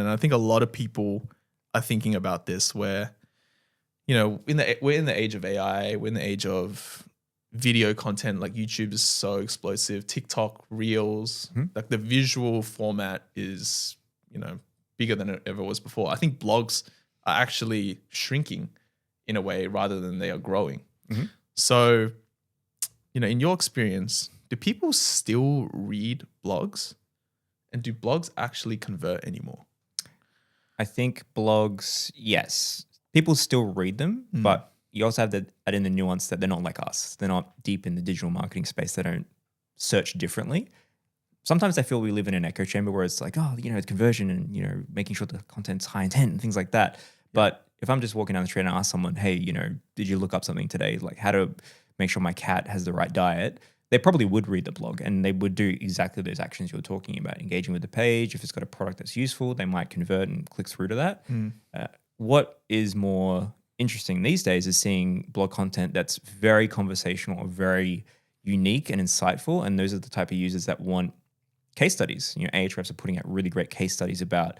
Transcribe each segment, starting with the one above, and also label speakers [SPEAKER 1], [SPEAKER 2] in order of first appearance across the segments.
[SPEAKER 1] And I think a lot of people are thinking about this where, we're in the age of AI, we're in the age of video content, like YouTube is so explosive, TikTok, Reels, like the visual format is, bigger than it ever was before. I think blogs are actually shrinking in a way rather than they are growing. So, in your experience, do people still read blogs? And do blogs actually convert anymore?
[SPEAKER 2] I think blogs, yes. People still read them, but you also have to add in the nuance that they're not like us. They're not deep in the digital marketing space. They don't search differently. Sometimes I feel we live in an echo chamber where it's like, it's conversion and, making sure the content's high intent and things like that. Yeah. But if I'm just walking down the street and I ask someone, hey, did you look up something today? Like how to make sure my cat has the right diet? They probably would read the blog and they would do exactly those actions you're talking about, engaging with the page. If it's got a product that's useful, they might convert and click through to that. What is more interesting these days is seeing blog content that's very conversational or very unique and insightful. And those are the type of users that want case studies. Ahrefs are putting out really great case studies about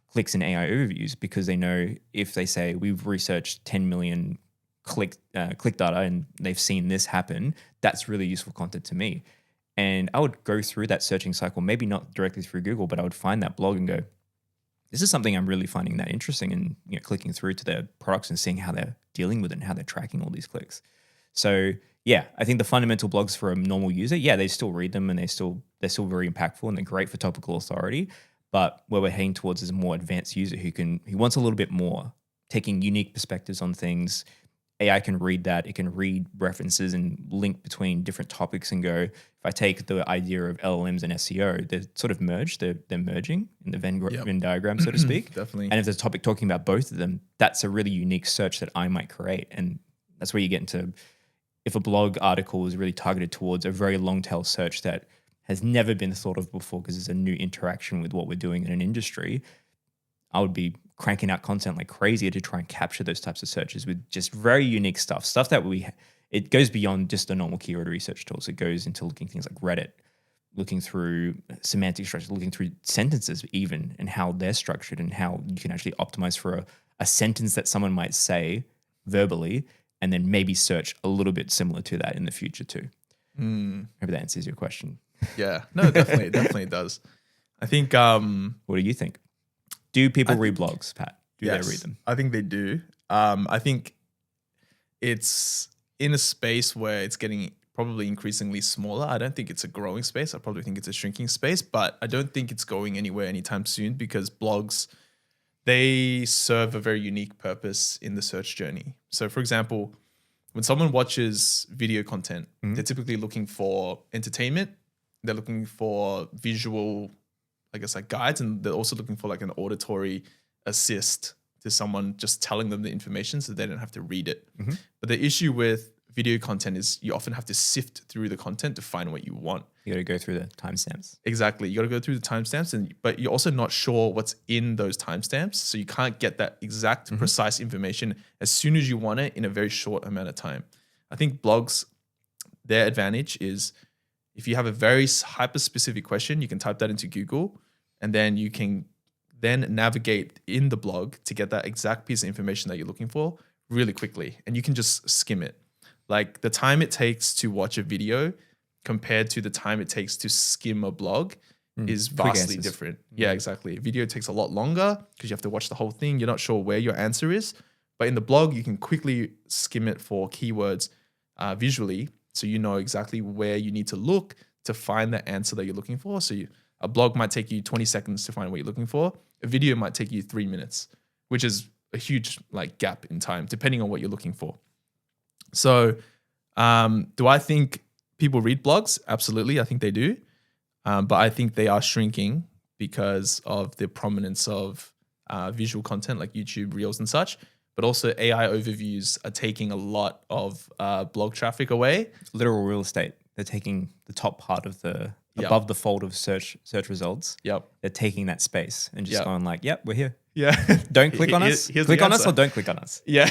[SPEAKER 2] clicks and AI overviews because they know if they say we've researched 10 million click data and they've seen this happen, that's really useful content to me. And I would go through that searching cycle, maybe not directly through Google, but I would find that blog and go, this is something I'm really finding that interesting, and clicking through to their products and seeing how they're dealing with it and how they're tracking all these clicks. So yeah, I think the fundamental blogs for a normal user, they still read them and they're still very impactful and they're great for topical authority. But where we're heading towards is a more advanced user who wants a little bit more, taking unique perspectives on things. AI can read that. It can read references and link between different topics and go, if I take the idea of LLMs and SEO, they're sort of merged. They're merging in the Venn diagram, so to speak.
[SPEAKER 1] Definitely.
[SPEAKER 2] And if there's a topic talking about both of them, that's a really unique search that I might create. And that's where you get into, if a blog article is really targeted towards a very long tail search that has never been thought of before because it's a new interaction with what we're doing in an industry, I would be cranking out content like crazy to try and capture those types of searches with just very unique stuff that it goes beyond just a normal keyword research tools. It goes into looking things like Reddit, looking through semantic structure, looking through sentences even and how they're structured and how you can actually optimize for a sentence that someone might say verbally and then maybe search a little bit similar to that in the future too. Maybe that answers your question.
[SPEAKER 1] Yeah, no, definitely does. I think.
[SPEAKER 2] What do you think? Do people read blogs, Pat? Do they read them?
[SPEAKER 1] I think they do. I think it's in a space where it's getting probably increasingly smaller. I don't think it's a growing space. I probably think it's a shrinking space, but I don't think it's going anywhere anytime soon because blogs, they serve a very unique purpose in the search journey. So for example, when someone watches video content, they're typically looking for entertainment. They're looking for visual, I guess, like guides, and they're also looking for like an auditory assist to someone just telling them the information so they don't have to read it. But the issue with video content is you often have to sift through the content to find what you want.
[SPEAKER 2] You got to go through the timestamps.
[SPEAKER 1] Exactly. You got to go through the timestamps, but you're also not sure what's in those timestamps. So you can't get that exact precise information as soon as you want it in a very short amount of time. I think blogs, their advantage is if you have a very hyper-specific question, you can type that into Google and then you can then navigate in the blog to get that exact piece of information that you're looking for really quickly. And you can just skim it. Like the time it takes to watch a video compared to the time it takes to skim a blog is vastly different. Yeah, exactly. Video takes a lot longer because you have to watch the whole thing. You're not sure where your answer is. But in the blog, you can quickly skim it for keywords visually. So you know exactly where you need to look to find the answer that you're looking for. So a blog might take you 20 seconds to find what you're looking for. A video might take you 3 minutes, which is a huge gap in time, depending on what you're looking for. So do I think people read blogs? Absolutely. I think they do. But I think they are shrinking because of the prominence of visual content like YouTube, Reels and such. But also AI overviews are taking a lot of blog traffic away.
[SPEAKER 2] Literal real estate. They're taking the top part of the above the fold of search results.
[SPEAKER 1] Yep.
[SPEAKER 2] They're taking that space and just going like, yep, we're here.
[SPEAKER 1] Yeah.
[SPEAKER 2] Don't click on us.
[SPEAKER 1] Here's
[SPEAKER 2] click
[SPEAKER 1] the
[SPEAKER 2] on us
[SPEAKER 1] answer.
[SPEAKER 2] or don't click on us.
[SPEAKER 1] Yeah.